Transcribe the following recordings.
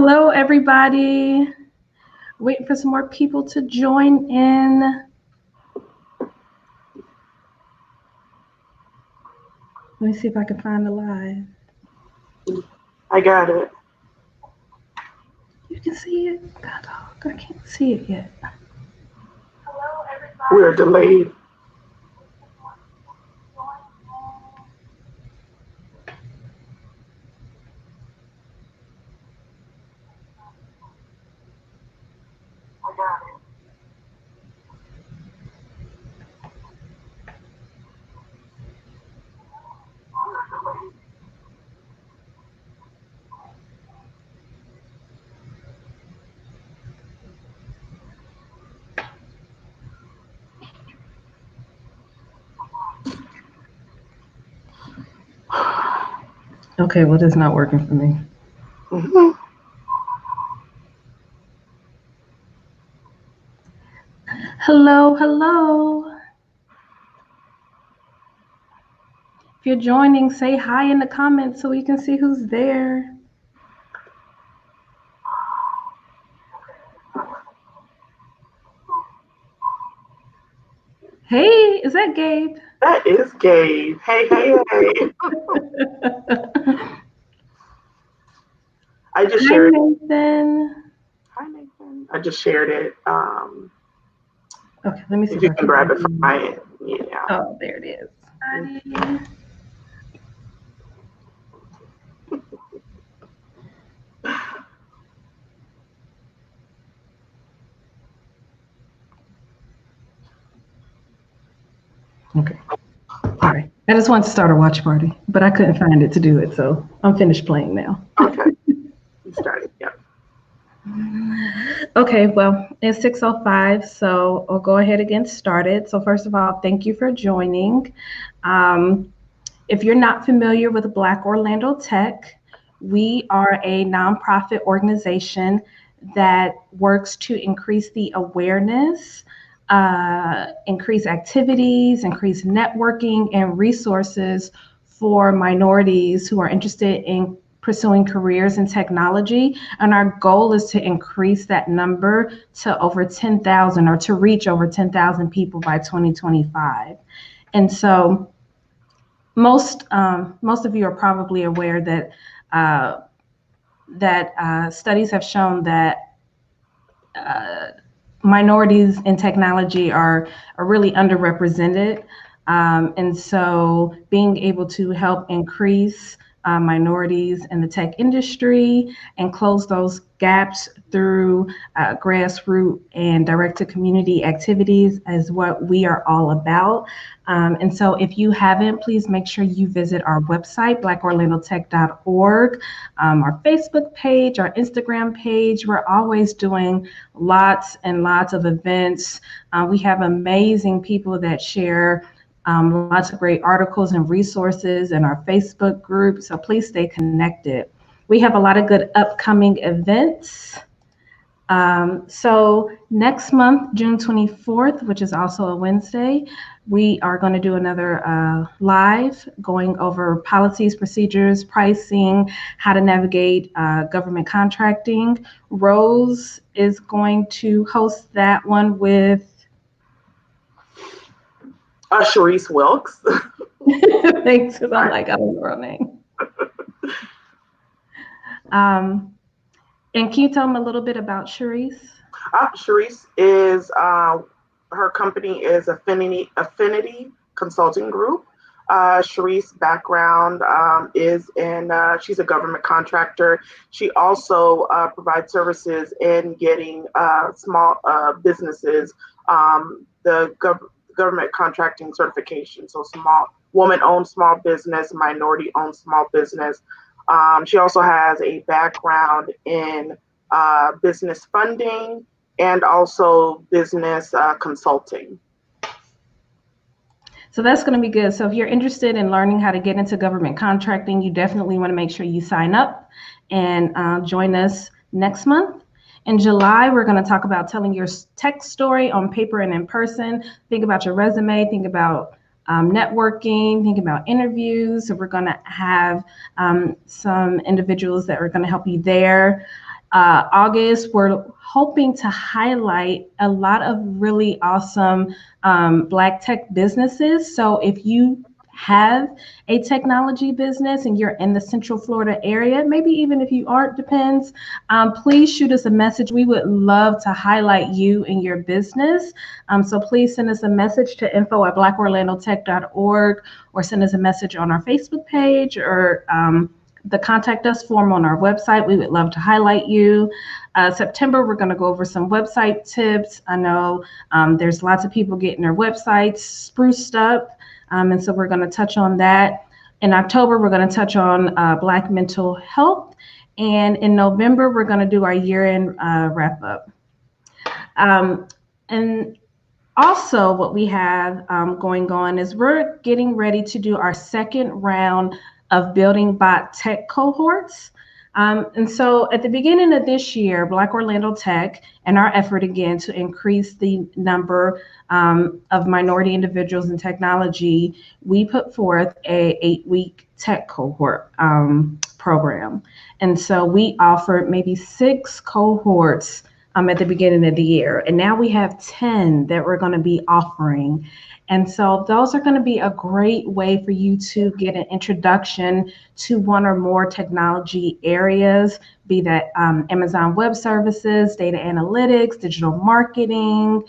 Hello, everybody. Waiting for some more people to join in. Let me see if I can find the live. I got it. You can see it? God, dog, I can't see it yet. Hello, everybody. We're delayed. I got it. Okay, well, it's not working for me. Mm-hmm. Hello, hello. If you're joining, say hi in the comments so we can see who's there. Hey, is that Gabe? That is Gabe. Hey, hey, hey. I just shared it. Nathan. Hi, Nathan. I just shared it. Okay, let me see if you can grab it from my end. Yeah. Oh, there it is. Mm-hmm. Okay. All right. I just wanted to start a watch party, but I couldn't find it to do it, so I'm finished playing now. Okay. You started. Yep. Okay, well, it's 6:05, so I'll go ahead and get started. So first of all, thank you for joining. If you're not familiar with Black Orlando Tech, we are a nonprofit organization that works to increase the awareness, increase activities, increase networking and resources for minorities who are interested in pursuing careers in technology. And our goal is to increase that number to over 10,000 or to reach over 10,000 people by 2025. And so most of you are probably aware that studies have shown that minorities in technology are really underrepresented. And so being able to help increase minorities in the tech industry and close those gaps through grassroots and direct-to-community activities is what we are all about. And so if you haven't, please make sure you visit our website, blackorlandotech.org, our Facebook page, our Instagram page. We're always doing lots and lots of events. We have amazing people that share lots of great articles and resources in our Facebook group, so please stay connected. We have a lot of good upcoming events. So next month, June 24th, which is also a Wednesday, we are going to do another live going over policies, procedures, pricing, how to navigate government contracting. Rose is going to host that one with Sharice Wilkes. Thanks, because I'm like, I don't know her name. And can you tell them a little bit about Sharice? Sharice is, her company is Affinity Consulting Group. Sharice's background is in, she's a government contractor. She also provides services in getting small businesses the government contracting certification. So small, woman-owned small business, minority-owned small business. She also has a background in business funding and also business consulting. So that's going to be good. So if you're interested in learning how to get into government contracting, you definitely want to make sure you sign up and join us next month. In July, we're going to talk about telling your tech story on paper and in person. Think about your resume, think about networking, think about interviews. So we're going to have some individuals that are going to help you there. August, we're hoping to highlight a lot of really awesome Black tech businesses. So if you have a technology business and you're in the Central Florida area, maybe even if you aren't, depends, please shoot us a message. We would love to highlight you and your business. So please send us a message to info@blackorlandotech.org, or send us a message on our Facebook page, or the contact us form on our website. We would love to highlight you. September, we're going to go over some website tips. I know there's lots of people getting their websites spruced up, and so we're going to touch on that. In October, we're going to touch on Black mental health. And in November, we're going to do our year-end wrap up. And also, what we have going on is we're getting ready to do our second round of Building Bot Tech cohorts. And so at the beginning of this year, Black Orlando Tech, and our effort again to increase the number of minority individuals in technology, we put forth a 8-week tech cohort program. And so we offered maybe 6 cohorts at the beginning of the year. And now we have 10 that we're going to be offering. And so those are going to be a great way for you to get an introduction to one or more technology areas, be that Amazon Web Services, data analytics, digital marketing,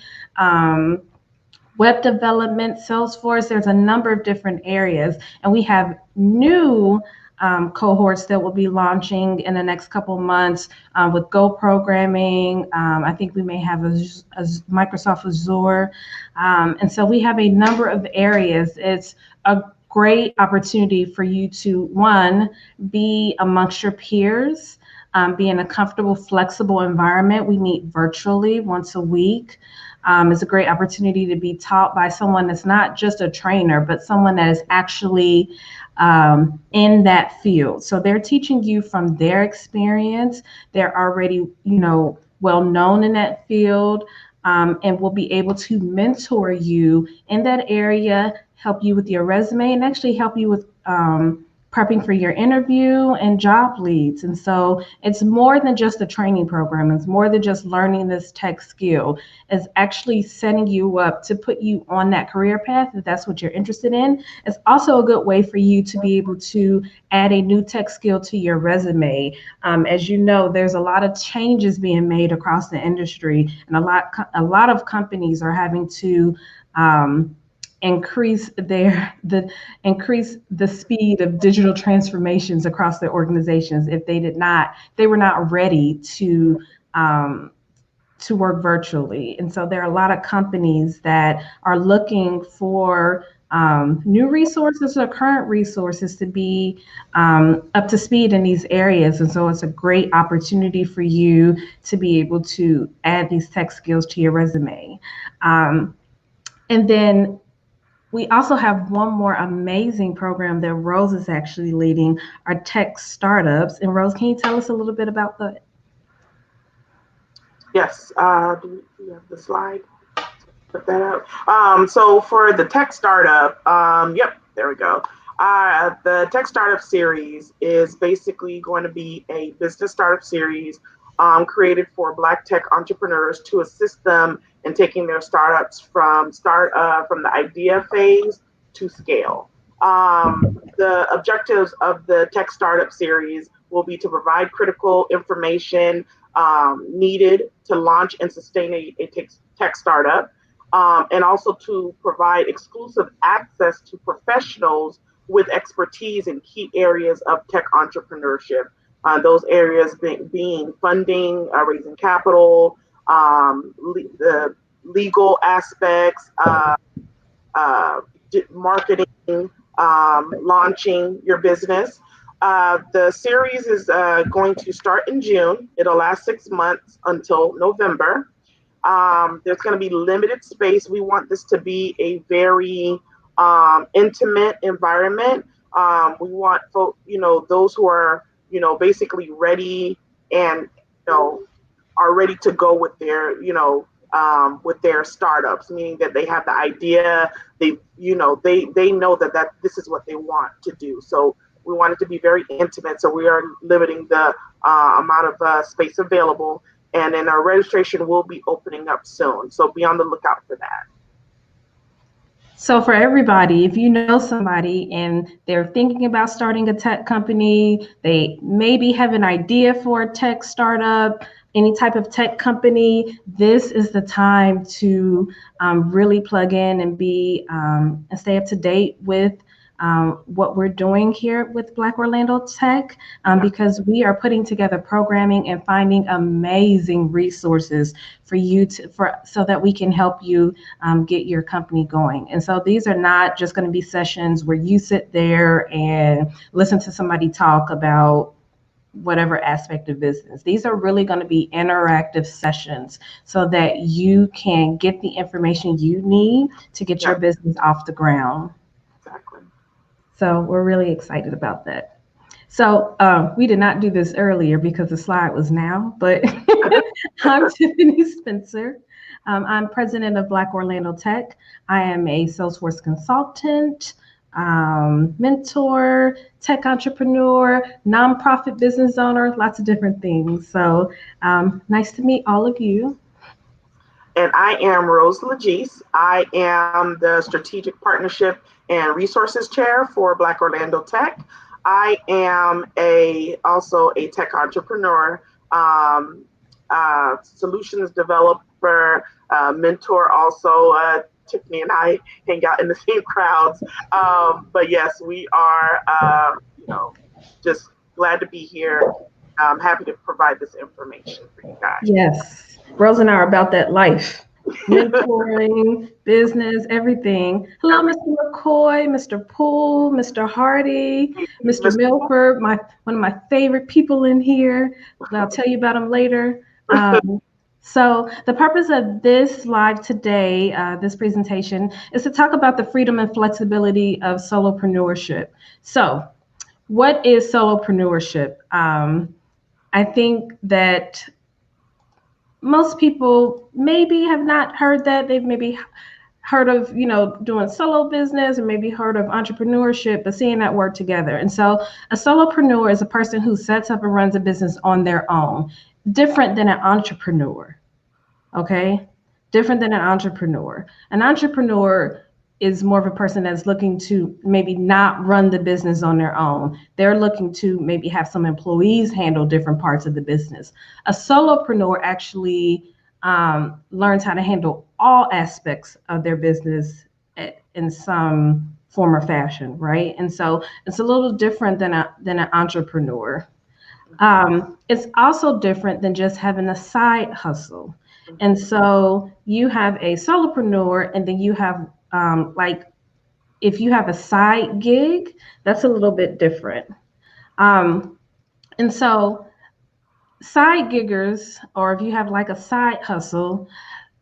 web development, Salesforce. There's a number of different areas. And we have new cohorts that will be launching in the next couple of months with Go programming. I think we may have a Microsoft Azure. And so we have a number of areas. It's a great opportunity for you to, one, be amongst your peers, be in a comfortable, flexible environment. We meet virtually once a week. It's a great opportunity to be taught by someone that's not just a trainer, but someone that is actually in that field. So they're teaching you from their experience. They're already, well known in that field, and will be able to mentor you in that area, help you with your resume, and actually help you with prepping for your interview and job leads. And so it's more than just a training program. It's more than just learning this tech skill. It's actually setting you up to put you on that career path if that's what you're interested in. It's also a good way for you to be able to add a new tech skill to your resume. As you know, there's a lot of changes being made across the industry, and a lot of companies are having to increase the speed of digital transformations across their organizations if they were not ready to work virtually. And so there are a lot of companies that are looking for new resources or current resources to be up to speed in these areas. And so it's a great opportunity for you to be able to add these tech skills to your resume. And then we also have one more amazing program that Rose is actually leading, our tech startups. And Rose, can you tell us a little bit about that? Yes. Do you have the slide? Put that up. So for the tech startup, yep, there we go. The tech startup series is basically going to be a business startup series created for Black tech entrepreneurs to assist them in taking their startups from the idea phase to scale. The objectives of the tech startup series will be to provide critical information needed to launch and sustain a tech startup, and also to provide exclusive access to professionals with expertise in key areas of tech entrepreneurship. Those areas being funding, raising capital, the legal aspects, marketing, launching your business. The series is going to start in June. It'll last 6 months until November. There's going to be limited space. We want this to be a very intimate environment. We want those who are basically ready and are ready to go with their startups, meaning that they have the idea, they know that this is what they want to do. So We want it to be very intimate, so we are limiting the amount of space available. And then our registration will be opening up soon, so be on the lookout for that. So for everybody, if you know somebody and they're thinking about starting a tech company, they maybe have an idea for a tech startup, any type of tech company, this is the time to really plug in and be and stay up to date with what we're doing here with Black Orlando Tech, because we are putting together programming and finding amazing resources for you so that we can help you get your company going. And so these are not just going to be sessions where you sit there and listen to somebody talk about whatever aspect of business. These are really going to be interactive sessions so that you can get the information you need to get your business off the ground. Exactly. So we're really excited about that. So we did not do this earlier because the slide was now, but I'm Tiffany Spencer. I'm president of Black Orlando Tech. I am a Salesforce consultant, mentor, tech entrepreneur, nonprofit business owner, lots of different things. So nice to meet all of you. And I am Rose Legis. I am the Strategic Partnership and Resources Chair for Black Orlando Tech. I am also a tech entrepreneur, solutions developer, mentor. Also, Tiffany and I hang out in the same crowds. But yes, we are, just glad to be here. I'm happy to provide this information for you guys. Yes, Rose and I are about that life. Mentoring, business, everything. Hello, Mr. McCoy, Mr. Poole, Mr. Hardy, Mr. Milford, one of my favorite people in here. I'll tell you about them later. So the purpose of this live today, this presentation, is to talk about the freedom and flexibility of solopreneurship. So what is solopreneurship? I think that most people maybe have not heard that. They've maybe heard of, doing solo business, or maybe heard of entrepreneurship, but seeing that word together. And so a solopreneur is a person who sets up and runs a business on their own, different than an entrepreneur. Okay? Different than an entrepreneur. An entrepreneur is more of a person that's looking to maybe not run the business on their own. They're looking to maybe have some employees handle different parts of the business. A solopreneur actually learns how to handle all aspects of their business in some form or fashion, right? And so it's a little different than an entrepreneur. It's also different than just having a side hustle. And so you have a solopreneur, and then you have if you have a side gig, that's a little bit different. And so side giggers, or if you have like a side hustle,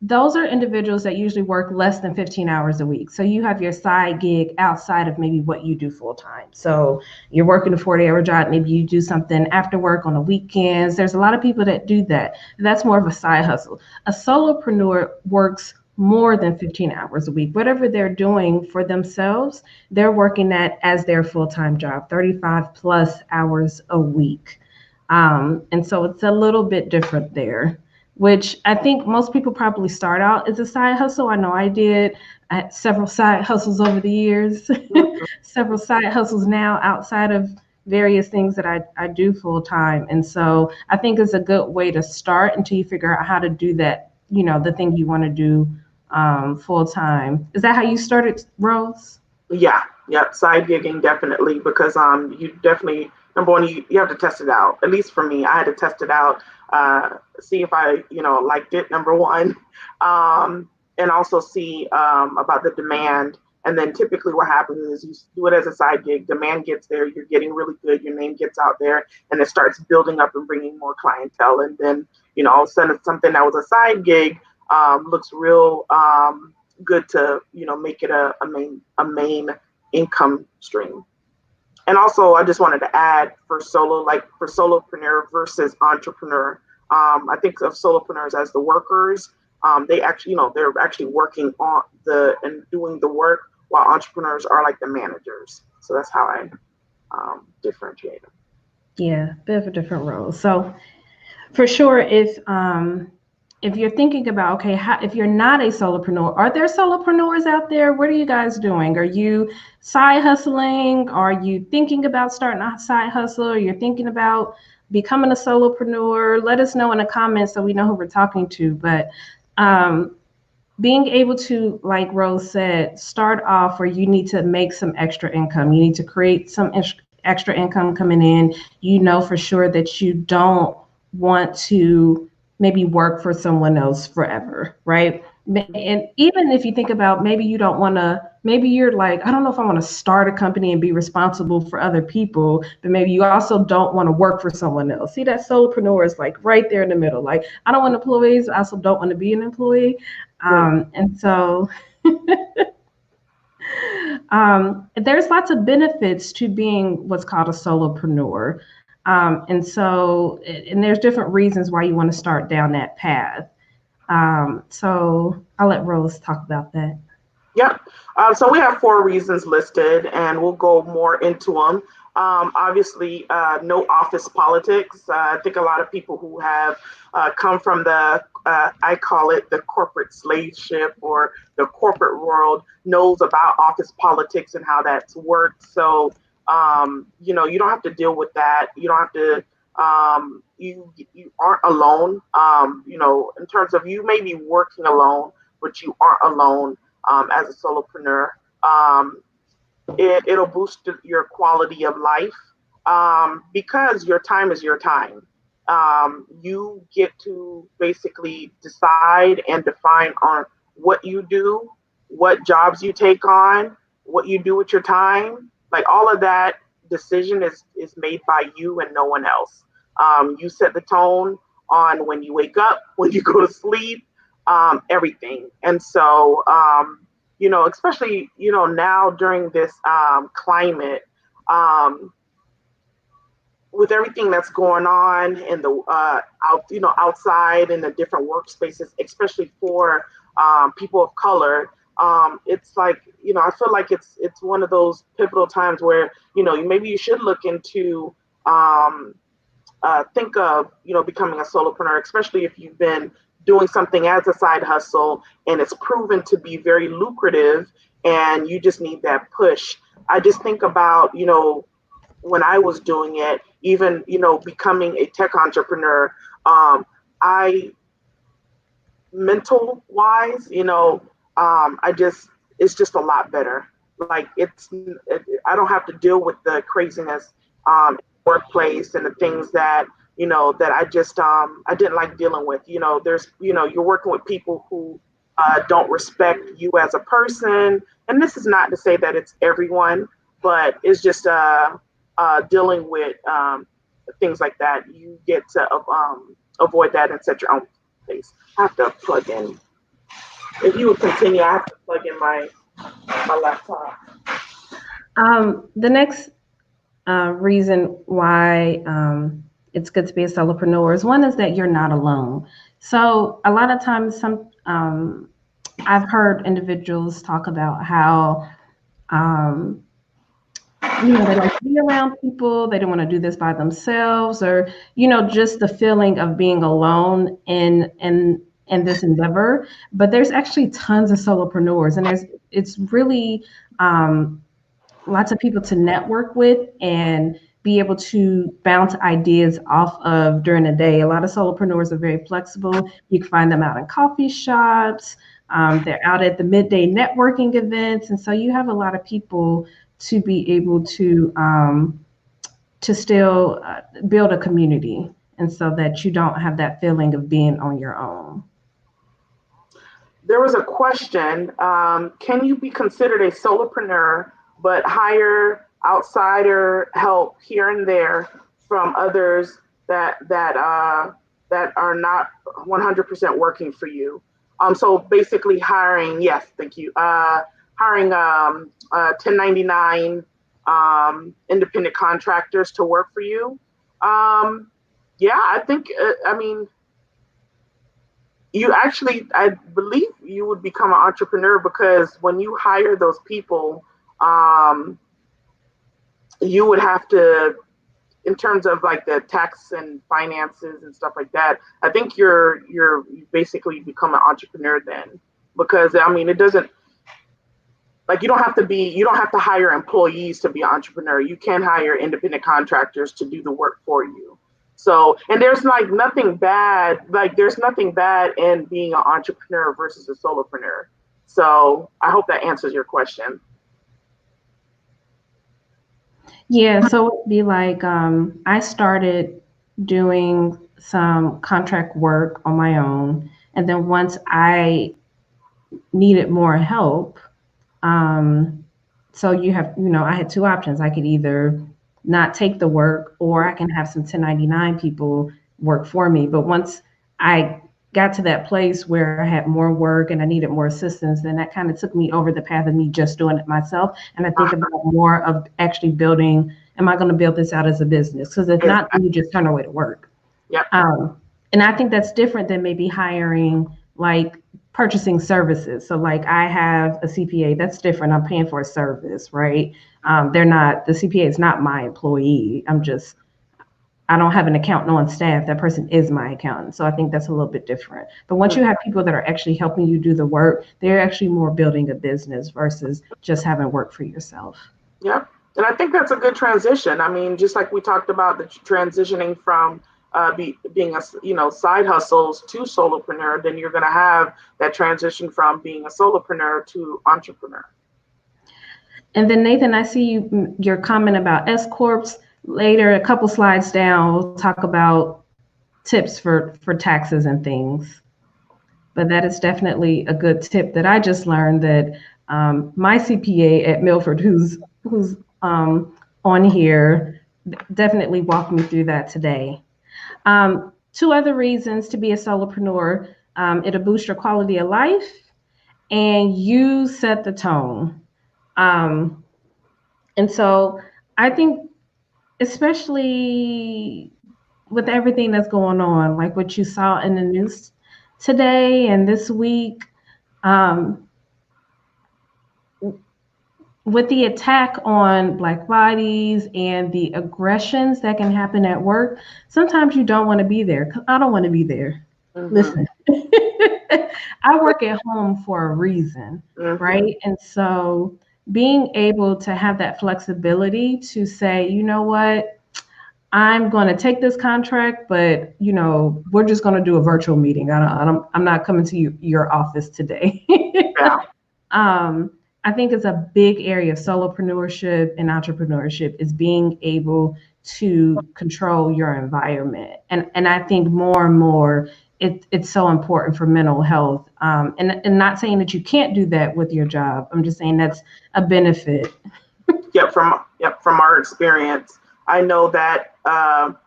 those are individuals that usually work less than 15 hours a week. So you have your side gig outside of maybe what you do full time. So you're working a 40-hour job, maybe you do something after work on the weekends. There's a lot of people that do that. That's more of a side hustle. A solopreneur works more than 15 hours a week. Whatever they're doing for themselves, they're working that as their full-time job, 35 plus hours a week. And so it's a little bit different there, which I think most people probably start out as a side hustle. I know I did. I had several side hustles over the years, several side hustles now outside of various things that I do full time. And so I think it's a good way to start until you figure out how to do that, the thing you want to do full time. Is that how you started, Rose? Yeah, side gigging definitely, because you definitely, number one, you have to test it out. At least for me, I had to test it out, see if I liked it, number one, and also see about the demand. And then typically what happens is you do it as a side gig, demand gets there, you're getting really good, your name gets out there, and it starts building up and bringing more clientele. And then all of a sudden something that was a side gig looks real good to make it a main income stream. And also I just wanted to add for solopreneur versus entrepreneur, I think of solopreneurs as the workers. They actually they're actually working on and doing the work, while entrepreneurs are like the managers. So that's how I differentiate them. Yeah, bit of a different role. So for sure, if you're thinking about, okay, if you're not a solopreneur, are there solopreneurs out there? What are you guys doing? Are you side hustling? Are you thinking about starting a side hustle? Or you're thinking about becoming a solopreneur? Let us know in the comments so we know who we're talking to. But being able to, like Rose said, start off where you need to make some extra income. You need to create some extra income coming in. You know for sure that you don't want to maybe work for someone else forever, right? And even if you think about, maybe you don't want to, maybe you're like, I don't know if I want to start a company and be responsible for other people, but maybe you also don't want to work for someone else. See, that solopreneur is like right there in the middle. Like, I don't want employees, I also don't want to be an employee. And so there's lots of benefits to being what's called a solopreneur. And there's different reasons why you want to start down that path. So I'll let Rose talk about that. Yep. So we have 4 reasons listed, and we'll go more into them. Obviously, no office politics. I think a lot of people who have come from I call it the corporate slave ship or the corporate world, knows about office politics and how that's worked. So, you don't have to deal with that. You don't have to. You aren't alone. In terms of, you may be working alone, but you aren't alone. As a solopreneur, it'll boost your quality of life because your time is your time. You get to basically decide and define on what you do, what jobs you take on, what you do with your time. Like, all of that decision is made by you and no one else. You set the tone on when you wake up, when you go to sleep, everything. And so, especially, now during this climate, with everything that's going on in the outside in the different workspaces, especially for people of color, it's like, I feel like it's one of those pivotal times where, maybe you should look into think of, becoming a solopreneur, especially if you've been doing something as a side hustle and it's proven to be very lucrative and you just need that push. I just think about, when I was doing it, even, becoming a tech entrepreneur, I mental wise, it's just a lot better. Like, I don't have to deal with the craziness workplace and the things that that I didn't like dealing with. There's you're working with people who don't respect you as a person, and this is not to say that it's everyone, but it's just dealing with things like that. You get to avoid that and set your own pace. I have to plug in. If you would continue, I have to plug in my laptop. The next reason why it's good to be a solopreneur is, one is that you're not alone. So a lot of times, I've heard individuals talk about how they like to be around people, they don't want to do this by themselves, or just the feeling of being alone in this endeavor. But there's actually tons of solopreneurs, and it's really lots of people to network with and be able to bounce ideas off of during the day. A lot of solopreneurs are very flexible. You can find them out in coffee shops. They're out at the midday networking events. And so you have a lot of people to be able to still build a community, and so that you don't have that feeling of being on your own. There was a question, can you be considered a solopreneur but hire outsider help here and there from others that are not 100% working for you? So basically hiring, yes, thank you. Hiring 1099 independent contractors to work for you. Yeah, I think, you actually, I believe you would become an entrepreneur, because when you hire those people, you would have to, in terms of like the tax and finances and stuff like that, I think you basically become an entrepreneur then, because I mean, it doesn't, like, you don't have to hire employees to be an entrepreneur. You can hire independent contractors to do the work for you. So, and there's nothing bad in being an entrepreneur versus a solopreneur. So I hope that answers your question. Yeah, so it'd be like I started doing some contract work on my own, and then once I needed more help, um, so I had two options. I could either not take the work, or I can have some 1099 people work for me. But once I got to that place where I had more work and I needed more assistance, then that kind of took me over the path of me just doing it myself. And I think about more of actually building, am I going to build this out as a business? Because if not, then you just turn away to work. Yep. And I think that's different than maybe hiring, like purchasing services. So like I have a CPA, that's different. I'm paying for a service, right? The CPA is not my employee. I don't have an accountant on staff. That person is my accountant. So I think that's a little bit different. But once you have people that are actually helping you do the work, they're actually more building a business versus just having work for yourself. Yep. And I think that's a good transition. I mean, just like we talked about the transitioning from being side hustles to solopreneur, then you're going to have that transition from being a solopreneur to entrepreneur. And then Nathan, I see your comment about S corps. Later, a couple slides down, we'll talk about tips for taxes and things. But that is definitely a good tip that I just learned, that my CPA at Milford, who's on here, definitely walked me through that today. Two other reasons to be a solopreneur: it'll boost your quality of life, and you set the tone. And so I think, especially with everything that's going on, like what you saw in the news today and this week, with the attack on Black bodies and the aggressions that can happen at work, sometimes you don't want to be there. I don't want to be there. Mm-hmm. Listen, I work at home for a reason, right? And so being able to have that flexibility to say, you know what, I'm going to take this contract, but we're just going to do a virtual meeting. I'm not coming to your office today. Yeah. I think it's a big area of solopreneurship and entrepreneurship, is being able to control your environment. And I think more and more it's so important for mental health. And not saying that you can't do that with your job. I'm just saying that's a benefit. From our experience, I know that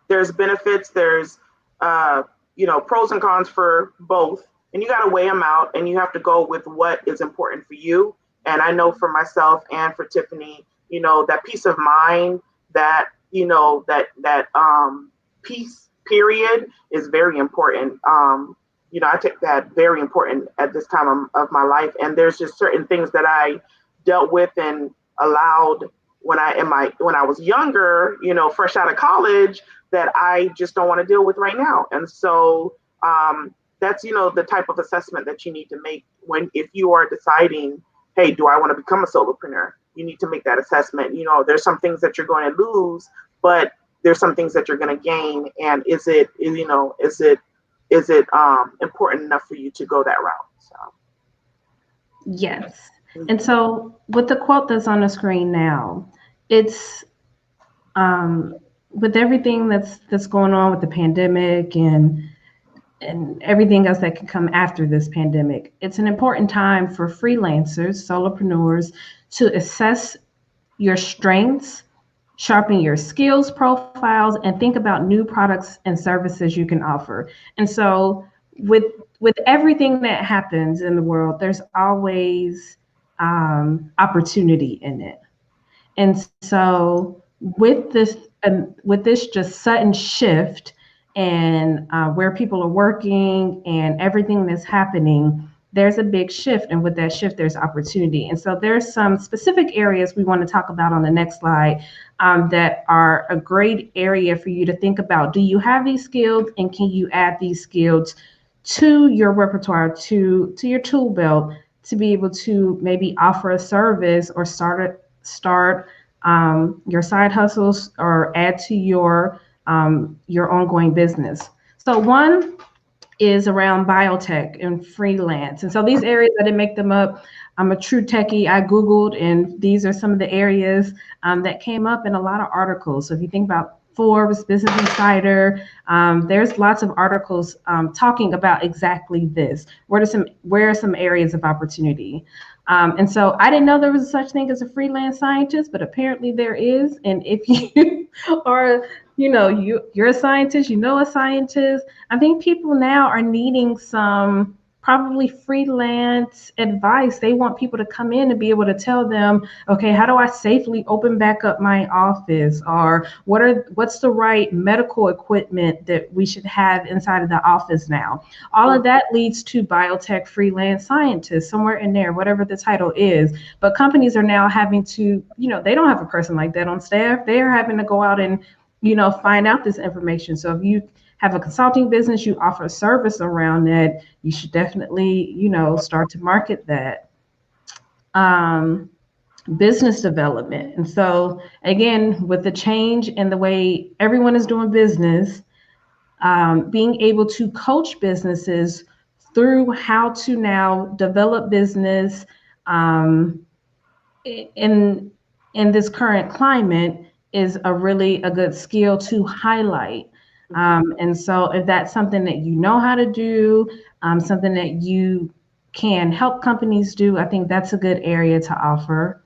there's benefits, there's pros and cons for both, and you got to weigh them out, and you have to go with what is important for you. And I know for myself and for Tiffany, that peace of mind, that peace period is very important. I take that very important at this time of my life. And there's just certain things that I dealt with and allowed when I was younger, fresh out of college, that I just don't want to deal with right now. And so that's, the type of assessment that you need to make if you are deciding, hey, do I want to become a solopreneur? You need to make that assessment. There's some things that you're going to lose, but there's some things that you're going to gain. And is it important enough for you to go that route? So. Yes. And so with the quote that's on the screen now, it's with everything that's going on with the pandemic and everything else that can come after this pandemic, it's an important time for freelancers, solopreneurs, to assess your strengths, sharpen your skills profiles, and think about new products and services you can offer. And so with everything that happens in the world, there's always opportunity in it. And so with this just sudden shift and where people are working and everything that's happening, there's a big shift. And with that shift, there's opportunity. And so there's some specific areas we want to talk about on the next slide that are a great area for you to think about. Do you have these skills, and can you add these skills to your repertoire, to your tool belt, to be able to maybe offer a service or start your side hustles or add to your ongoing business. So one is around biotech and freelance. And so these areas, I didn't make them up. I'm a true techie. I Googled, and these are some of the areas that came up in a lot of articles. So if you think about Forbes, Business Insider, there's lots of articles talking about exactly this. Where are some areas of opportunity? And so I didn't know there was such thing as a freelance scientist, but apparently there is. And if you are, you're a scientist, a scientist, I think people now are needing some probably freelance advice. They want people to come in and be able to tell them, okay, how do I safely open back up my office? Or what's the right medical equipment that we should have inside of the office now? All of that leads to biotech freelance scientists, somewhere in there, whatever the title is. But companies are now having to, they don't have a person like that on staff. They're having to go out and, find out this information. So if you have a consulting business, you offer a service around that, you should definitely, start to market that. Business development. And so again, with the change in the way everyone is doing business, being able to coach businesses through how to now develop business in this current climate is a good skill to highlight. And so if that's something that you know how to do, something that you can help companies do, I think that's a good area to offer.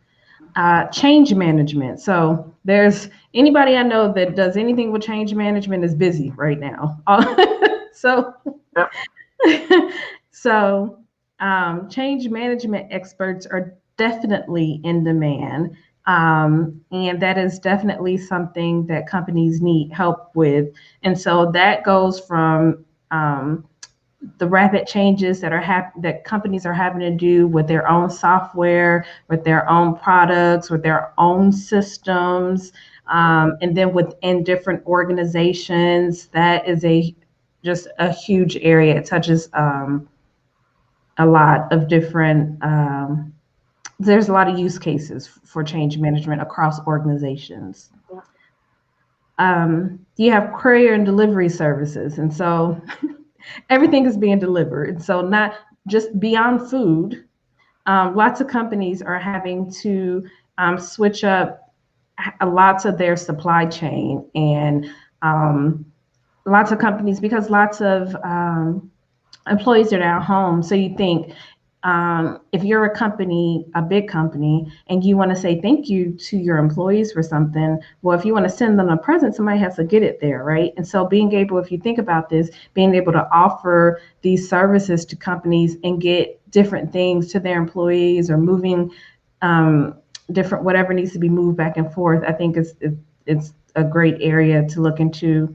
Change management. So there's anybody I know that does anything with change management is busy right now. So, so change management experts are definitely in demand. And that is definitely something that companies need help with. And so that goes from the rapid changes that companies are having to do with their own software, with their own products, with their own systems, and then within different organizations. That is just a huge area. It touches a lot of different. There's a lot of use cases for change management across organizations. You have courier and delivery services, and so everything is being delivered. And so not just beyond food, lots of companies are having to switch up lots of their supply chain, and lots of companies, because lots of employees are now home. So you think, if you're a big company, and you want to say thank you to your employees for something, well, if you want to send them a present, somebody has to get it there, right? And so being able, if you think about this, being able to offer these services to companies and get different things to their employees, or moving different, whatever needs to be moved back and forth, I think it's a great area to look into.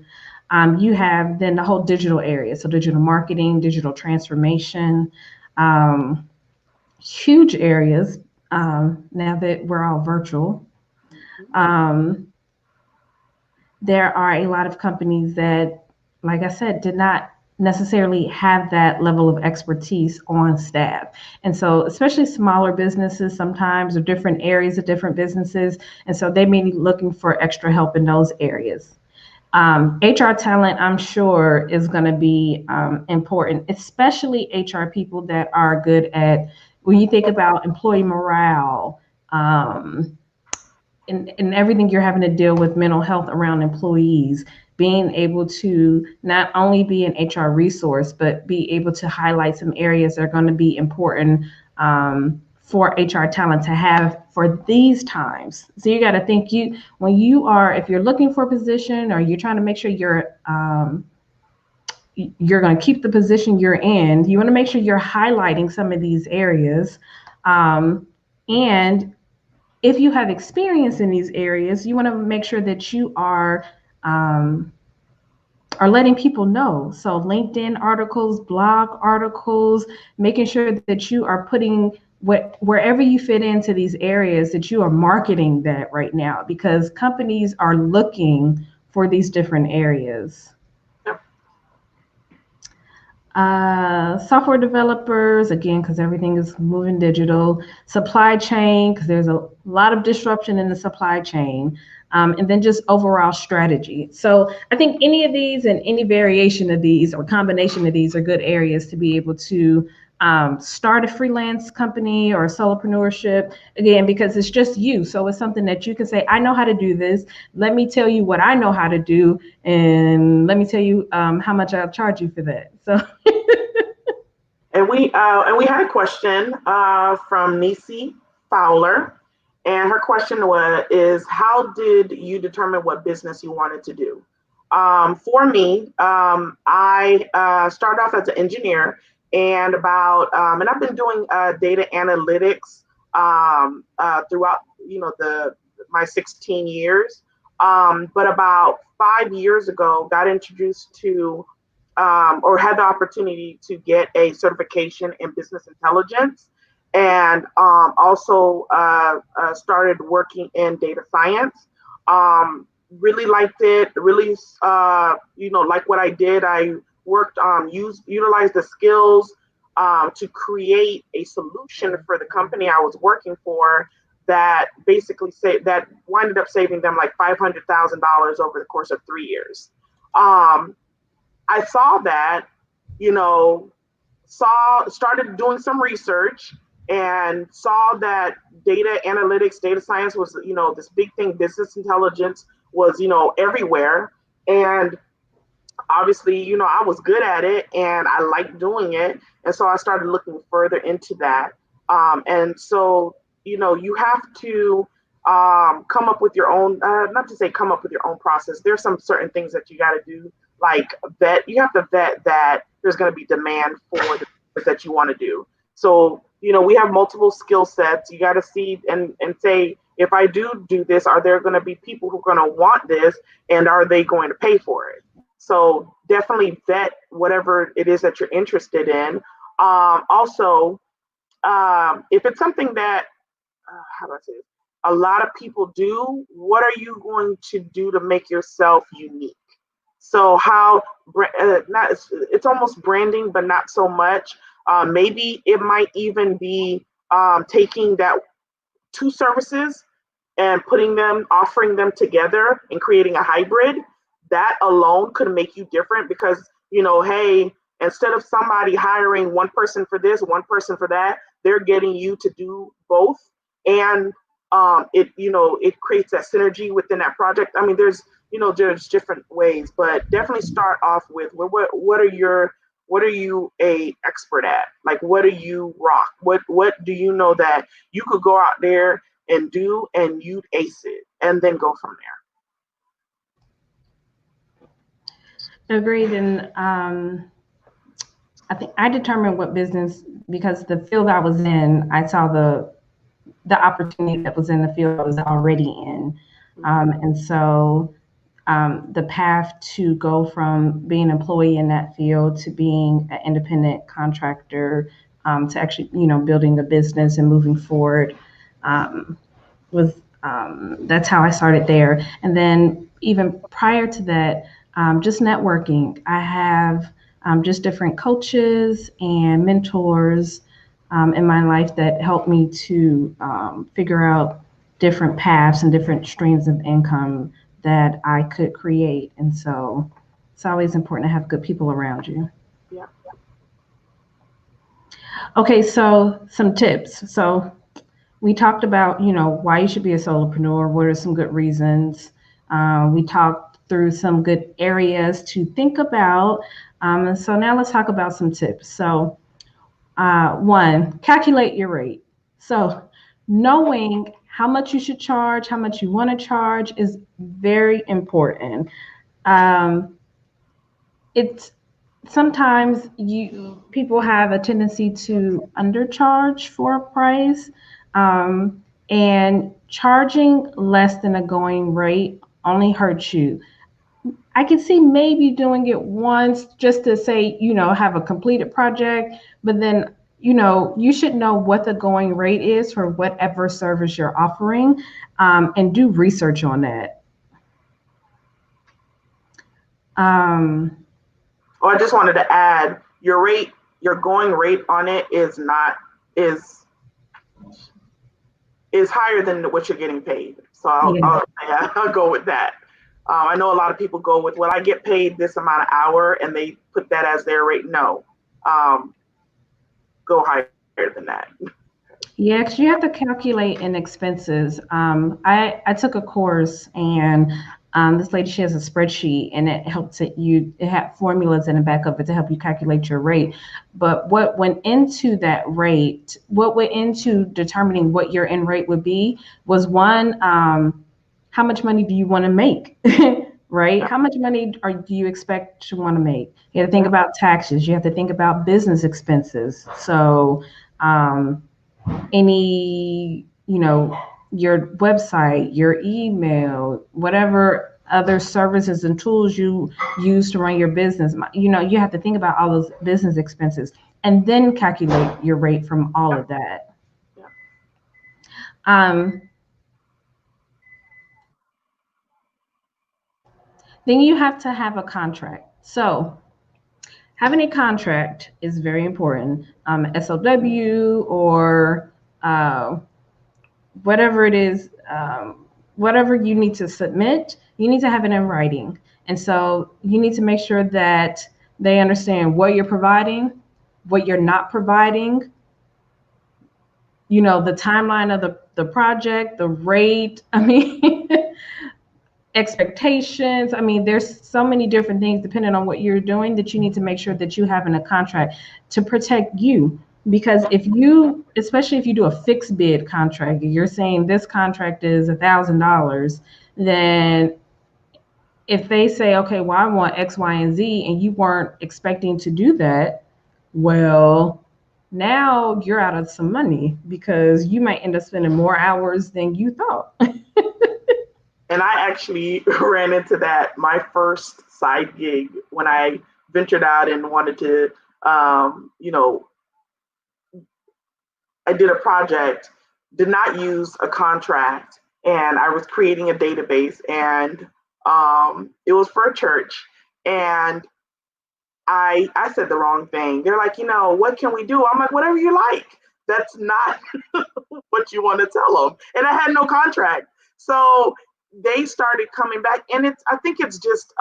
You have then the whole digital area, so digital marketing, digital transformation. Huge areas now that we're all virtual. There are a lot of companies that, like I said, did not necessarily have that level of expertise on staff. And so especially smaller businesses sometimes, or different areas of different businesses. And so they may be looking for extra help in those areas. HR talent, I'm sure, is going to be important, especially HR people that are good at, when you think about employee morale, and everything you're having to deal with mental health around employees, being able to not only be an HR resource, but be able to highlight some areas that are going to be important for HR talent to have for these times. So you got to think, if you're looking for a position, or you're trying to make sure you're going to keep the position you're in, you want to make sure you're highlighting some of these areas. And if you have experience in these areas, you want to make sure that you are are letting people know. So LinkedIn articles, blog articles, making sure that you are putting wherever you fit into these areas, that you are marketing that right now, because companies are looking for these different areas. Software developers, again, because everything is moving digital. Supply chain, because there's a lot of disruption in the supply chain. And then just overall strategy. So I think any of these and any variation of these or combination of these are good areas to be able to start a freelance company or solopreneurship, again, because it's just you. So it's something that you can say, I know how to do this. Let me tell you what I know how to do. And let me tell you how much I'll charge you for that. So. And we had a question from Nisi Fowler. And her question is, how did you determine what business you wanted to do? For me, I started off as an engineer, and and I've been doing data analytics throughout my 16 years. But about 5 years ago, got introduced to or had the opportunity to get a certification in business intelligence, and also started working in data science. Really liked it. Really, like what I did. I worked on utilized the skills to create a solution for the company I was working for that basically that winded up saving them like $500,000 over the course of 3 years. I saw that, started doing some research and saw that data analytics, data science was, this big thing. Business intelligence was, everywhere. And obviously, I was good at it and I liked doing it. And so I started looking further into that. And so, you have to come up with your own, not to say come up with your own process. There's some certain things that you got to do, like you have to vet that there's going to be demand for the things that you want to do. So, we have multiple skill sets. You got to see and say, if I do this, are there going to be people who are going to want this, and are they going to pay for it? So definitely vet whatever it is that you're interested in. Also, if it's something that, how do I say it? A lot of people do, what are you going to do to make yourself unique? So it's almost branding, but not so much. Maybe it might even be taking that two services and offering them together and creating a hybrid. That alone could make you different because, hey, instead of somebody hiring one person for this, one person for that, they're getting you to do both. And it creates that synergy within that project. I mean, there's different ways, but definitely start off with what are you a expert at? Like, what do you rock? What do you know that you could go out there and do, and you'd ace it, and then go from there. Agreed. And I think I determined what business, because the field I was in, I saw the opportunity that was in the field I was already in. And so the path to go from being an employee in that field to being an independent contractor, to actually, building a business and moving forward, that's how I started there. And then even prior to that, just networking. I have just different coaches and mentors in my life that helped me to figure out different paths and different streams of income that I could create. And so it's always important to have good people around you. Yeah. Okay, so some tips. So we talked about, why you should be a solopreneur. What are some good reasons? We talked through some good areas to think about. And so now let's talk about some tips. So one, calculate your rate. So knowing how much you should charge, how much you want to charge is very important. It's sometimes people have a tendency to undercharge for a price, and charging less than a going rate only hurts you. I can see maybe doing it once just to say, have a completed project, but then, you should know what the going rate is for whatever service you're offering, and do research on that. Oh, I just wanted to add your going rate on it is not is is higher than what you're getting paid. So I'll go with that. I know a lot of people go with, well, I get paid this amount of hour, and they put that as their rate. No, go higher than that. Yeah, because you have to calculate in expenses. I took a course, and this lady, she has a spreadsheet, and it had formulas in the back of it to help you calculate your rate. But what went into that rate, what went into determining what your end rate would be, was one, how much money do you want to make? Right? How much money do you expect to want to make? You have to think about taxes. You have to think about business expenses. So, any, your website, your email, whatever other services and tools you use to run your business, you have to think about all those business expenses and then calculate your rate from all of that. Then you have to have a contract. So having a contract is very important. SOW or whatever it is, whatever you need to submit, you need to have it in writing. And so you need to make sure that they understand what you're providing, what you're not providing, the timeline of the project, the rate, expectations. There's so many different things depending on what you're doing that you need to make sure that you have in a contract to protect you. Because especially if you do a fixed bid contract, you're saying this contract is $1,000, then if they say, okay, well, I want X, Y, and Z, and you weren't expecting to do that, well, now you're out of some money because you might end up spending more hours than you thought. And I actually ran into that my first side gig when I ventured out and wanted to, I did a project, did not use a contract, and I was creating a database, and it was for a church, and I said the wrong thing. They're like, what can we do? I'm like, whatever you like. That's not what you want to tell them. And I had no contract. So they started coming back, and I think it's just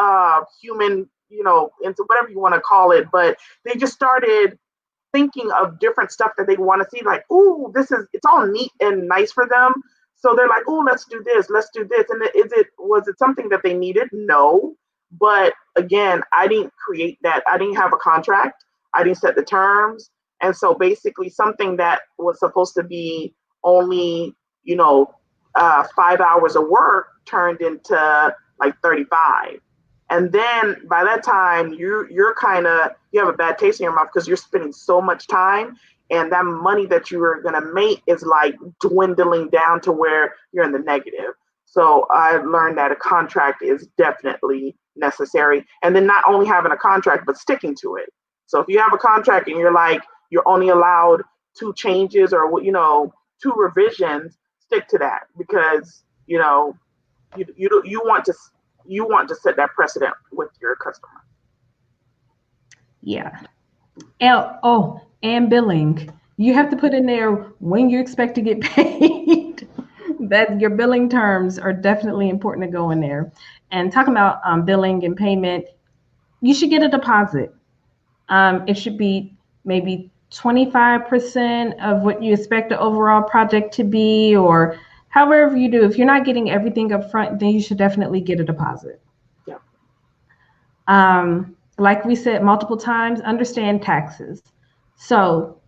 human, into whatever you want to call it, but they just started thinking of different stuff that they want to see, like, ooh, it's all neat and nice for them. So they're like, ooh, let's do this. And was it something that they needed? No. But again, I didn't create that. I didn't have a contract. I didn't set the terms. And so basically something that was supposed to be only, 5 hours of work turned into like 35. And then by that time, you have a bad taste in your mouth because you're spending so much time, and that money that you are going to make is like dwindling down to where you're in the negative. So I learned that a contract is definitely necessary. And then not only having a contract, but sticking to it. So if you have a contract and you're only allowed 2 changes or 2 revisions, stick to that, because you want to set that precedent with your customer. Yeah. And billing. You have to put in there when you expect to get paid. That your billing terms are definitely important to go in there. And talking about billing and payment, you should get a deposit. It should be maybe 25% of what you expect the overall project to be, or however you do. If you're not getting everything up front, then you should definitely get a deposit. Yeah. Like we said multiple times, understand taxes. So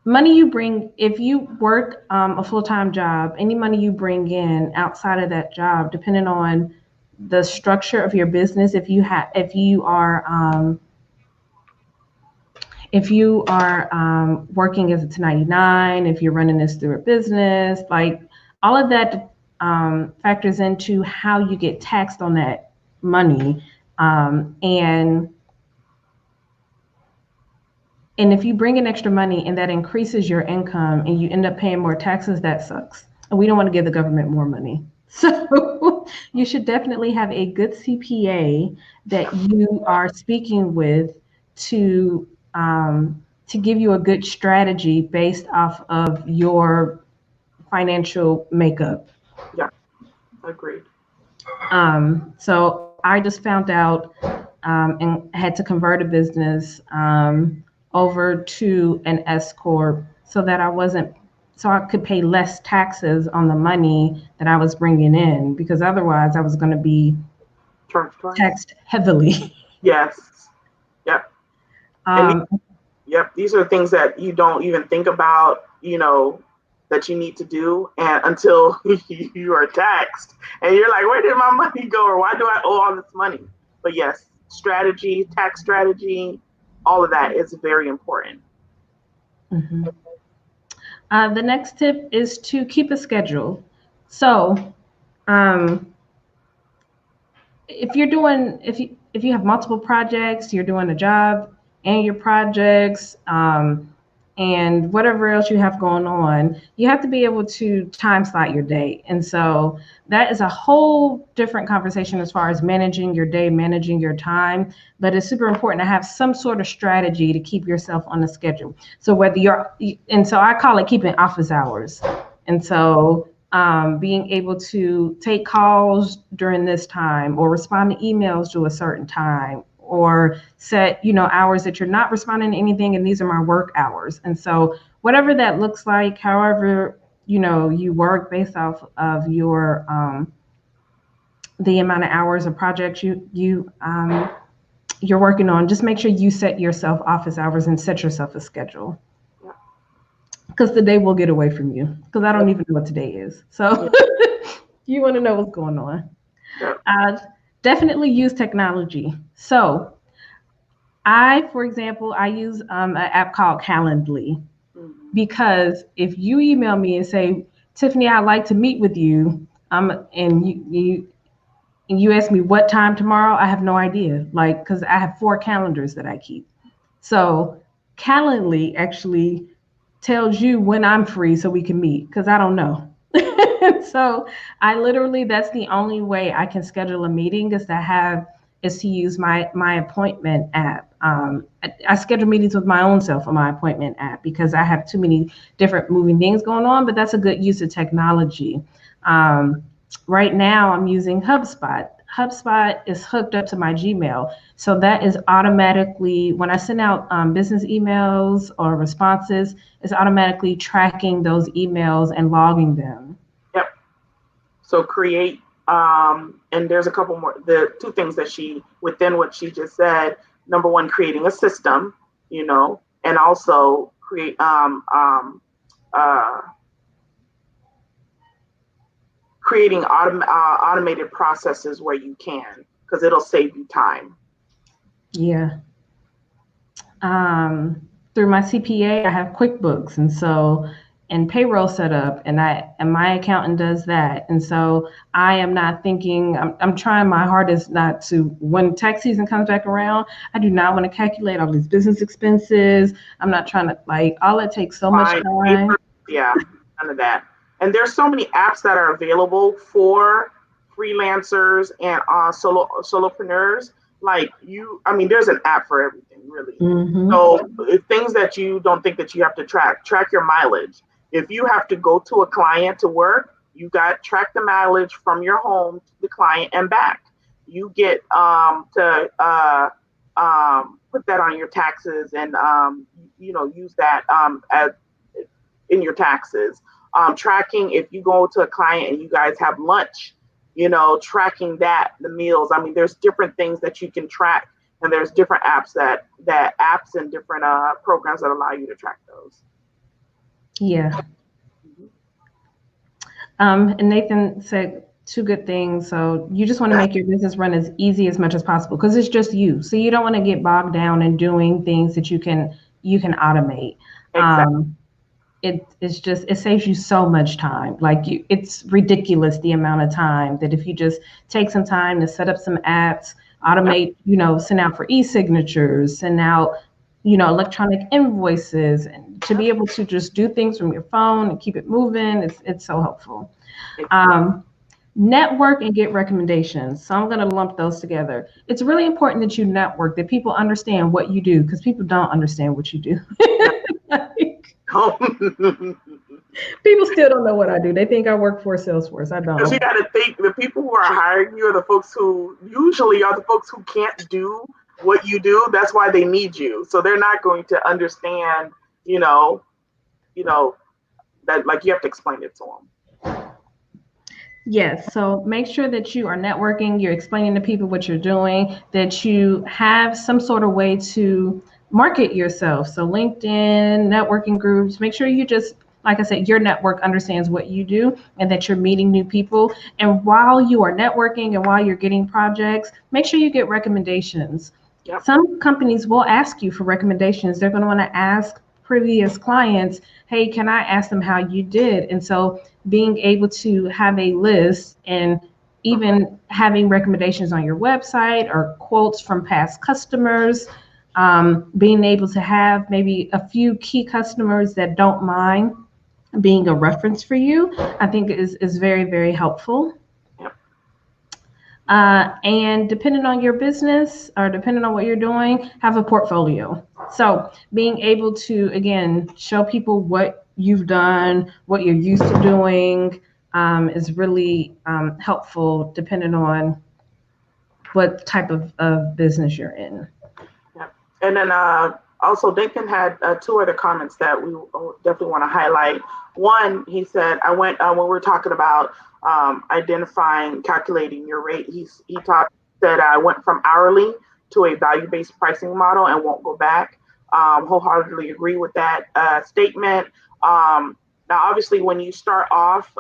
money you bring, if you work a full-time job, any money you bring in outside of that job, depending on the structure of your business, if you are working as a 1099, if you're running this through a business, like all of that factors into how you get taxed on that money. And if you bring in extra money and that increases your income and you end up paying more taxes, that sucks. And we don't want to give the government more money. So you should definitely have a good CPA that you are speaking with to give you a good strategy based off of your financial makeup. Yeah, agreed. So I just found out and had to convert a business over to an S corp so that I could pay less taxes on the money that I was bringing in, because otherwise I was going to be taxed heavily. Yes. Yep. Yep. These are things that you don't even think about, that you need to do, and until you are taxed and you're like, where did my money go, or why do I owe all this money? But yes, strategy, tax strategy, all of that is very important. Mm-hmm. The next tip is to keep a schedule. So if you have multiple projects, you're doing a job and your projects, and whatever else you have going on, you have to be able to time slot your day. And so that is a whole different conversation as far as managing your day, managing your time. But it's super important to have some sort of strategy to keep yourself on the schedule. So so I call it keeping office hours. And so being able to take calls during this time, or respond to emails to a certain time, or set, hours that you're not responding to anything, and these are my work hours. And so whatever that looks like, however, you work based off of your the amount of hours of projects you're working on, just make sure you set yourself office hours and set yourself a schedule. Because the day will get away from you, because I don't even know what today is. So you want to know what's going on. Definitely use technology. So for example, I use an app called Calendly, because if you email me and say, Tiffany, I'd like to meet with you, and you ask me what time tomorrow, I have no idea, because I have 4 calendars that I keep. So Calendly actually tells you when I'm free so we can meet, because I don't know. So that's the only way I can schedule a meeting, is to use my appointment app. I schedule meetings with my own self on my appointment app, because I have too many different moving things going on, but that's a good use of technology. Right now I'm using HubSpot. HubSpot is hooked up to my Gmail. So that is automatically, when I send out business emails or responses, it's automatically tracking those emails and logging them. Yep. So create, and there's a couple more, the 2 things that within what she just said, number 1, creating a system, and also create, creating automated processes where you can, because it'll save you time. Yeah. Through my CPA, I have QuickBooks, and payroll set up, and my accountant does that. And so I am not thinking, I'm trying my hardest not to, when tax season comes back around, I do not want to calculate all these business expenses. I'm not trying to, all it takes so much time. Yeah, none of that. And there's so many apps that are available for freelancers and solopreneurs. There's an app for everything, really. Mm-hmm. So things that you don't think that you have to track your mileage. If you have to go to a client to work, you track the mileage from your home to the client and back. You get to put that on your taxes, and use that as in your taxes. Tracking if you go to a client and you guys have lunch, tracking the meals. There's different things that you can track, and there's different apps apps and different programs that allow you to track those. Yeah. And Nathan said 2 good things. So you just want to make your business run as easy as much as possible, because it's just you. So you don't want to get bogged down in doing things that you can automate. Exactly. it saves you so much time. Like it's ridiculous the amount of time that if you just take some time to set up some apps, automate, send out for e-signatures, send out, electronic invoices, and to be able to just do things from your phone and keep it moving, it's so helpful. Network and get recommendations. So I'm going to lump those together. It's really important that you network, that people understand what you do, because people don't understand what you do. People still don't know what I do. They think I work for Salesforce. I don't. Because you got to think the people who are hiring you are the folks who usually are the folks who can't do what you do. That's why they need you. So they're not going to understand, that like you have to explain it to them. Yes, so make sure that you are networking, you're explaining to people what you're doing, that you have some sort of way to market yourself. So LinkedIn, networking groups, make sure you just, like I said, your network understands what you do and that you're meeting new people. And while you are networking and while you're getting projects, make sure you get recommendations. Yep. Some companies will ask you for recommendations. They're going to want to ask previous clients, hey, can I ask them how you did? And so being able to have a list and even having recommendations on your website or quotes from past customers, being able to have maybe a few key customers that don't mind being a reference for you, I think is very, very helpful. And depending on your business or depending on what you're doing, have a portfolio. So being able to, again, show people what you've done, what you're used to doing, is really helpful depending on what type of business you're in. Yeah. And then also Duncan had two other comments that we definitely want to highlight. One, he said, I went, when we were talking about identifying, calculating your rate, he said I went from hourly to a value-based pricing model and won't go back. Wholeheartedly agree with that statement. Now, obviously, when you start off,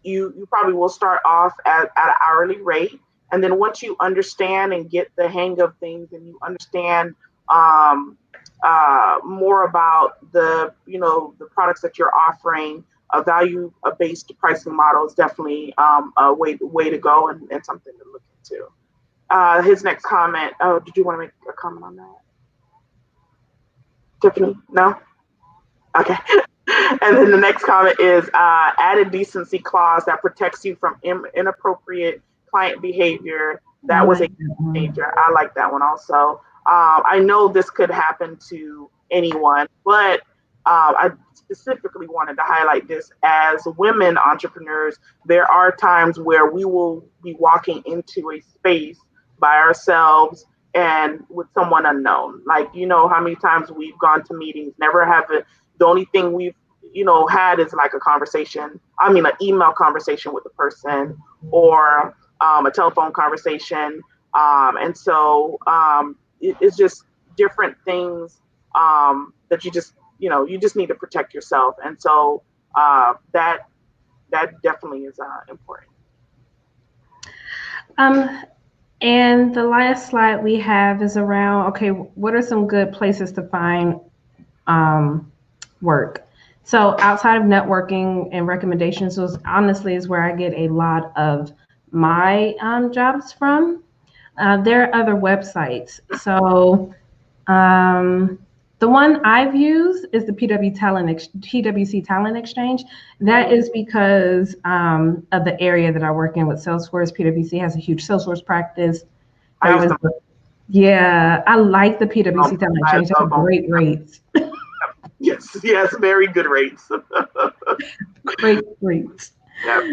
you probably will start off at an hourly rate. And then once you understand and get the hang of things and you understand more about the products that you're offering, a value-based pricing model is definitely a way to go and something to look into. His next comment. Oh, did you want to make a comment on that, Tiffany? No? Okay. And then the next comment is added decency clause that protects you from inappropriate client behavior. That was a danger. I like that one also. I know this could happen to anyone, but I specifically wanted to highlight this as women entrepreneurs. There are times where we will be walking into a space by ourselves and with someone unknown. Like, how many times we've gone to meetings, never have it. The only thing we've, had is like an email conversation with the person or a telephone conversation. And so it's just different things that you just need to protect yourself. And so that definitely is important. And the last slide we have is around, okay, what are some good places to find work? So outside of networking and recommendations honestly is where I get a lot of my jobs from. There are other websites. So the one I've used is the PwC Talent Exchange. That is because of the area that I work in with Salesforce. PwC has a huge Salesforce practice. I like the PwC Talent Exchange. They have great rates. Yes, very good rates. Great rates. Yep.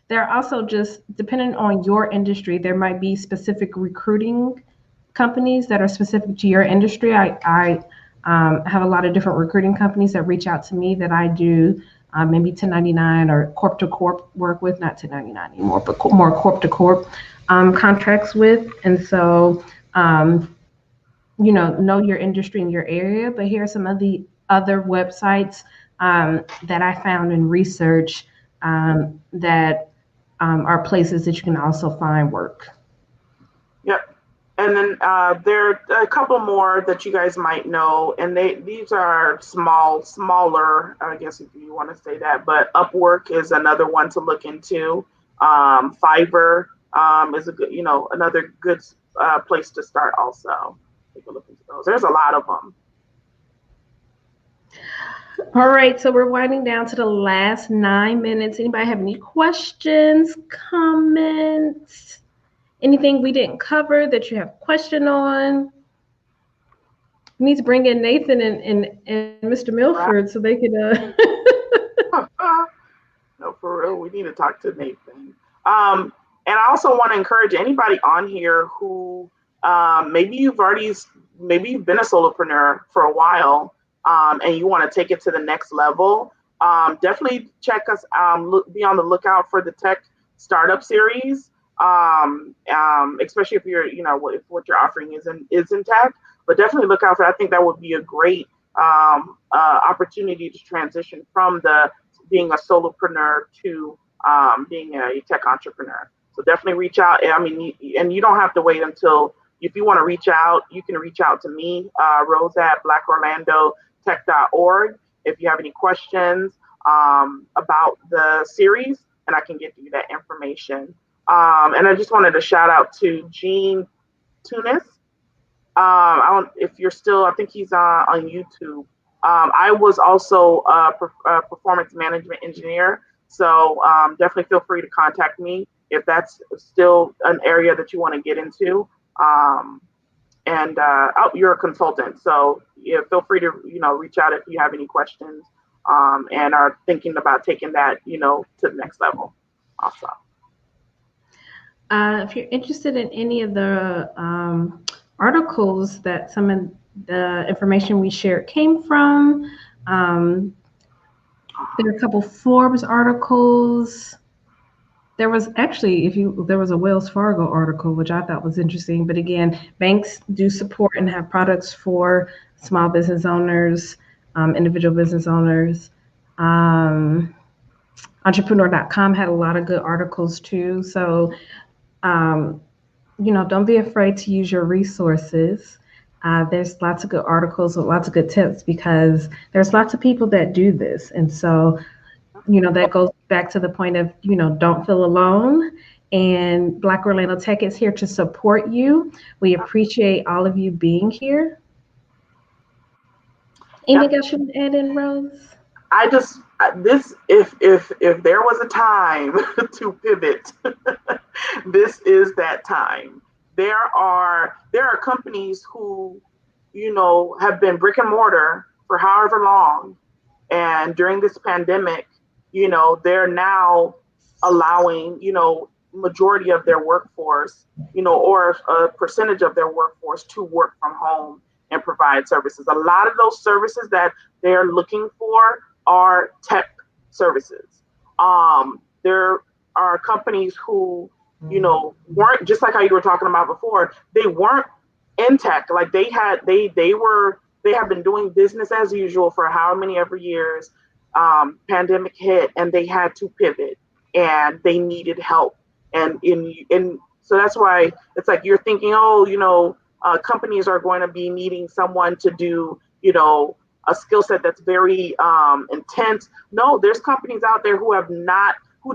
There are also, just depending on your industry, there might be specific recruiting companies that are specific to your industry. I have a lot of different recruiting companies that reach out to me that I do maybe 1099 or corp to corp work with, not 1099 anymore, but more corp to corp contracts with. And so, know your industry and your area. But here are some of the other websites that I found in research that are places that you can also find work. Yep. And then there are a couple more that you guys might know, and these are smaller, I guess if you want to say that. But Upwork is another one to look into. Fiverr is a good, another good place to start. Also, take a look into those. There's a lot of them. All right, so we're winding down to the last 9 minutes. Anybody have any questions, comments? Anything we didn't cover that you have a question on? We need to bring in Nathan and Mr. Milford so they could. No, for real, we need to talk to Nathan. And I also want to encourage anybody on here who maybe you've been a solopreneur for a while, and you want to take it to the next level. Definitely check us. Be on the lookout for the Tech Startup Series. Especially if you're, if what you're offering is in tech, but definitely look out for. I think that would be a great opportunity to transition from being a solopreneur to being a tech entrepreneur. So definitely reach out. I mean, and you don't have to wait until, if you want to reach out, you can reach out to me, Rose at blackorlandotech.org, if you have any questions about the series, and I can get you that information. And I just wanted to shout out to Gene Tunis. If you're still, I think he's on YouTube. I was also a performance management engineer. So definitely feel free to contact me if that's still an area that you want to get into. You're a consultant. So yeah, feel free to, reach out if you have any questions and are thinking about taking that, to the next level also. If you're interested in any of the articles that some of the information we shared came from, there are a couple Forbes articles. There was actually, there was a Wells Fargo article, which I thought was interesting. But again, banks do support and have products for small business owners, individual business owners. Entrepreneur.com had a lot of good articles too. So, don't be afraid to use your resources. There's lots of good articles with lots of good tips because there's lots of people that do this. And so, that goes back to the point of, don't feel alone. And Black Orlando Tech is here to support you. We appreciate all of you being here. Anything else you want to add in, Rose? If there was a time to pivot, this is that time. There are companies who, have been brick and mortar for however long, and during this pandemic, they're now allowing, majority of their workforce, or a percentage of their workforce to work from home and provide services. A lot of those services that they're looking for are tech services. There are companies who, weren't, just like how you were talking about before, they weren't in tech. Like they have been doing business as usual for how many ever years. Pandemic hit and they had to pivot and they needed help. And so that's why it's like you're thinking, companies are going to be needing someone to do, a skill set that's very intense. No, there's companies out there who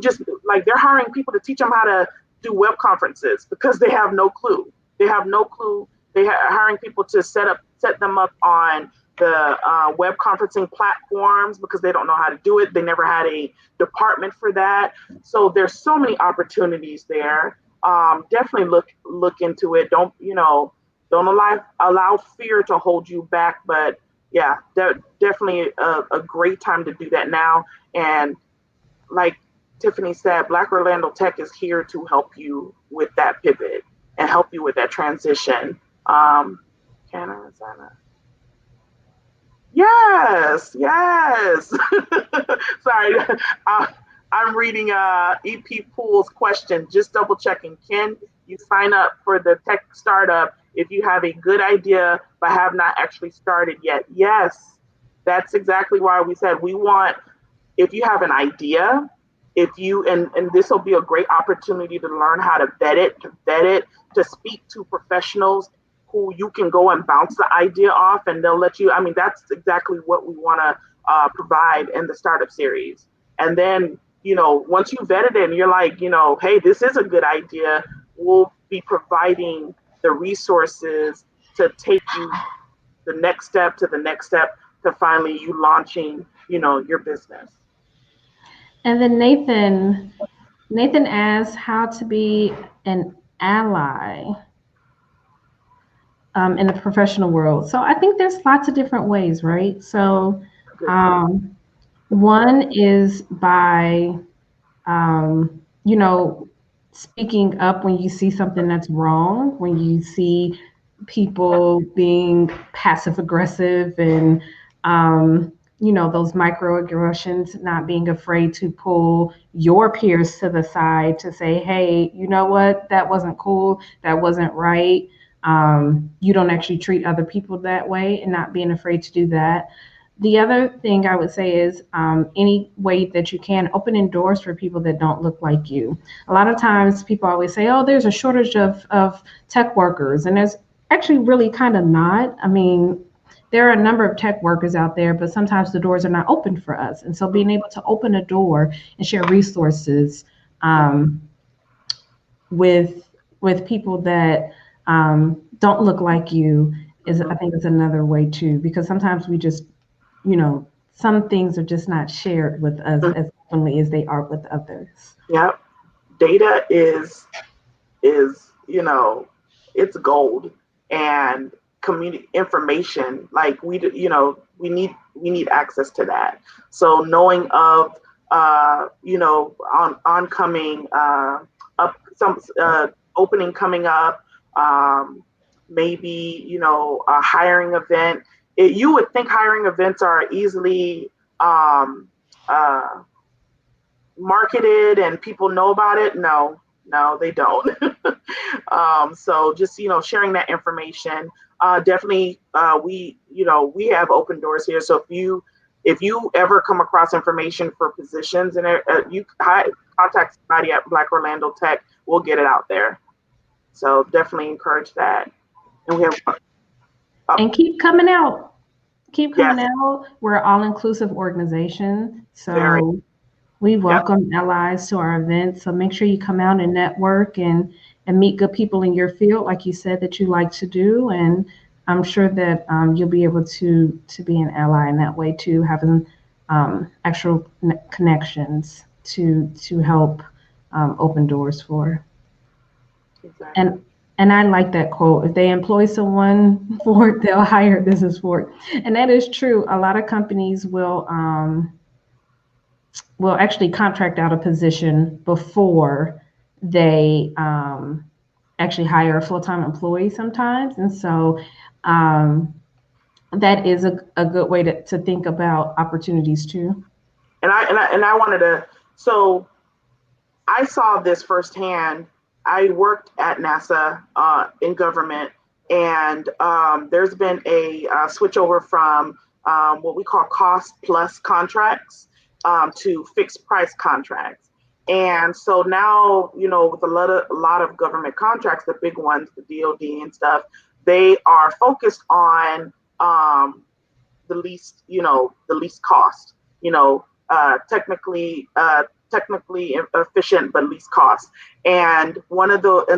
just like they're hiring people to teach them how to do web conferences because they have no clue. They're hiring people to set them up on the web conferencing platforms because they don't know how to do it. They never had a department for that. So there's so many opportunities there. Definitely look into it. Don't allow fear to hold you back. But yeah, definitely a great time to do that now. And like Tiffany said, Black Orlando Tech is here to help you with that pivot and help you with that transition. Yes. Sorry, I'm reading EP Pool's question, just double checking. Can you sign up for the tech startup if you have a good idea but have not actually started yet? Yes, that's exactly why we said we want, if you have an idea if you, and this will be a great opportunity to learn how to vet it, to speak to professionals who you can go and bounce the idea off, and they'll let you. I mean, that's exactly what we want to provide in the startup series. And then, once you vetted it and you're like, hey, this is a good idea, we'll be providing the resources to take you the next step to the next step to finally you launching, your business. And then Nathan asks how to be an ally in the professional world. So I think there's lots of different ways, right? So one is by, speaking up when you see something that's wrong, when you see people being passive aggressive and, those microaggressions, not being afraid to pull your peers to the side to say, hey, you know what, that wasn't cool, that wasn't right. You don't actually treat other people that way, and not being afraid to do that. The other thing I would say is any way that you can, opening doors for people that don't look like you. A lot of times people always say, oh, there's a shortage of tech workers. And there's actually really kind of not. I mean, there are a number of tech workers out there, but sometimes the doors are not open for us. And so being able to open a door and share resources with people that don't look like you is, I think, is another way too, because sometimes we just, some things are just not shared with us as openly as they are with others. Yep. Data is, it's gold, and community information, like we need access to that. So knowing of, oncoming, some opening coming up, maybe, a hiring event. You would think hiring events are easily marketed and people know about it. No, they don't. So just, sharing that information. Definitely, we have open doors here. So if you ever come across information for positions, and you contact somebody at Black Orlando Tech, we'll get it out there. So definitely encourage that. And we have and keep coming out. Keep coming out. We're an all-inclusive organization, so we welcome allies to our events. So make sure you come out and network and meet good people in your field, like you said that you like to do. And I'm sure that you'll be able to be an ally in that way too, having actual connections to help open doors for. Exactly. And I like that quote. If they employ someone for it, they'll hire a business for it. And that is true. A lot of companies will actually contract out a position before they actually hire a full-time employee sometimes. And so that is a good way to think about opportunities too. And I wanted to, so I saw this firsthand. I worked at NASA in government, and there's been a switch over from what we call cost plus contracts to fixed price contracts. And so now, with a lot of government contracts, the big ones, the DoD and stuff, they are focused on the least cost, technically efficient, but least cost. And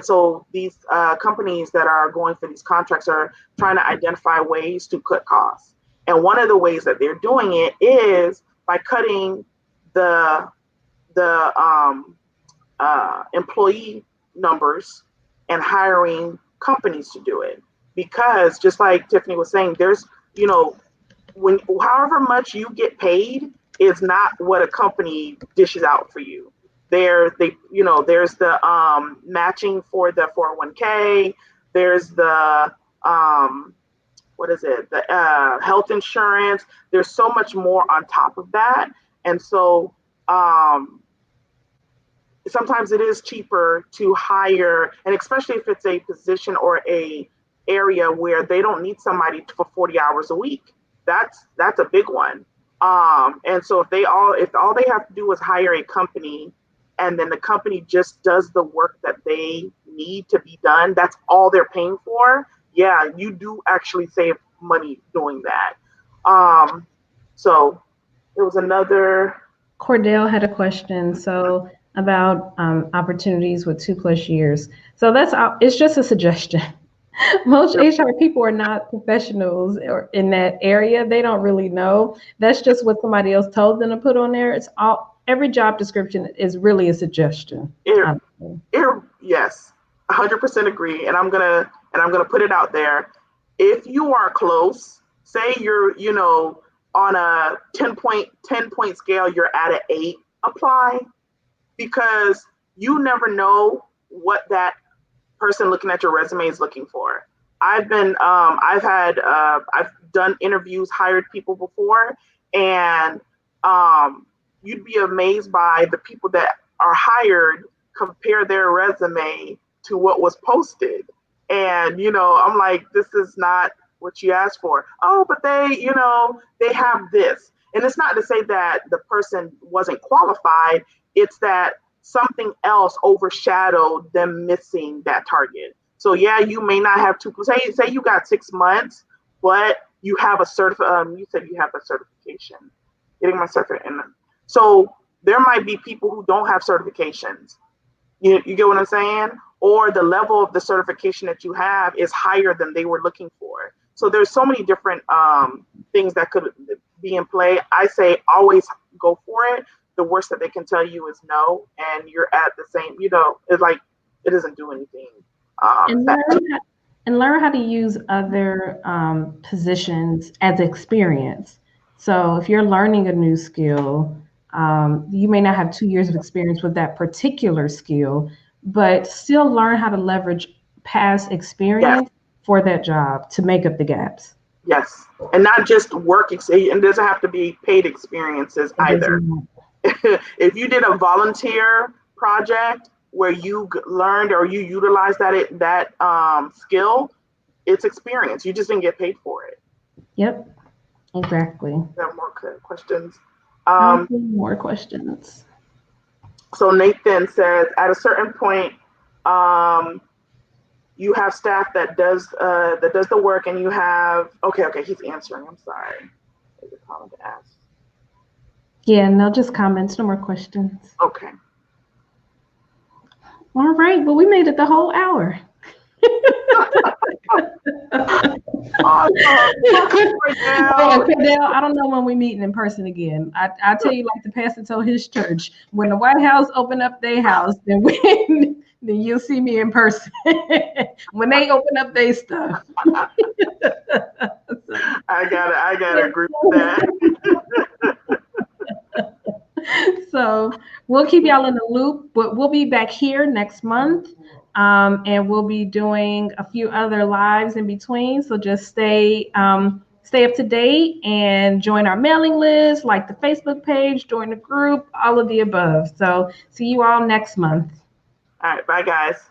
so these companies that are going for these contracts are trying to identify ways to cut costs. And one of the ways that they're doing it is by cutting the employee numbers and hiring companies to do it. Because just like Tiffany was saying, there's, however much you get paid is not what a company dishes out for you. There's the matching for the 401k. There's the the health insurance. There's so much more on top of that, and so sometimes it is cheaper to hire, and especially if it's a position or a area where they don't need somebody for 40 hours a week. That's a big one. And so if all they have to do is hire a company, and then the company just does the work that they need to be done, that's all they're paying for. Yeah, you do actually save money doing that. So there was another. Cordell had a question. So about opportunities with 2+ years. So it's just a suggestion. Most HR people are not professionals or in that area. They don't really know. That's just what somebody else told them to put on there. Every job description is really a suggestion. Yes, 100% agree. And I'm gonna put it out there. If you are close, say you're, on a 10 point scale, you're at an 8, apply, because you never know what that person looking at your resume is looking for. I've done interviews, hired people before, and you'd be amazed by the people that are hired compare their resume to what was posted. And, I'm like, this is not what you asked for. Oh, but they have this. And it's not to say that the person wasn't qualified. It's that something else overshadowed them missing that target. So yeah, you may not have say you got 6 months, but you have you said you have a certification. Getting my certificate. So there might be people who don't have certifications. You get what I'm saying? Or the level of the certification that you have is higher than they were looking for. So there's so many different things that could be in play. I say always go for it. The worst that they can tell you is no, and you're at the same, it's like it doesn't do anything. And learn how to use other positions as experience. So if you're learning a new skill, you may not have 2 years of experience with that particular skill, but still learn how to leverage past experience for that job to make up the gaps. Yes, and not just work experience. It doesn't have to be paid experiences either. If you did a volunteer project where you learned or you utilized that skill, it's experience. You just didn't get paid for it. Yep, exactly. There are more questions. More questions. So Nathan says, at a certain point, you have staff that does the work, and you have okay. He's answering. I'm sorry. There's a comment to ask. Yeah, no, just comments, no more questions. Okay. All right, well, we made it the whole hour. Cordell, I don't know when we're meeting in person again. I tell you, like the pastor told his church, when the White House open up their house, then you'll see me in person. When they open up their stuff. I gotta agree with that. So we'll keep y'all in the loop, but we'll be back here next month. And we'll be doing a few other lives in between. So just stay up to date and join our mailing list, like the Facebook page, join the group, all of the above. So see you all next month. All right. Bye, guys.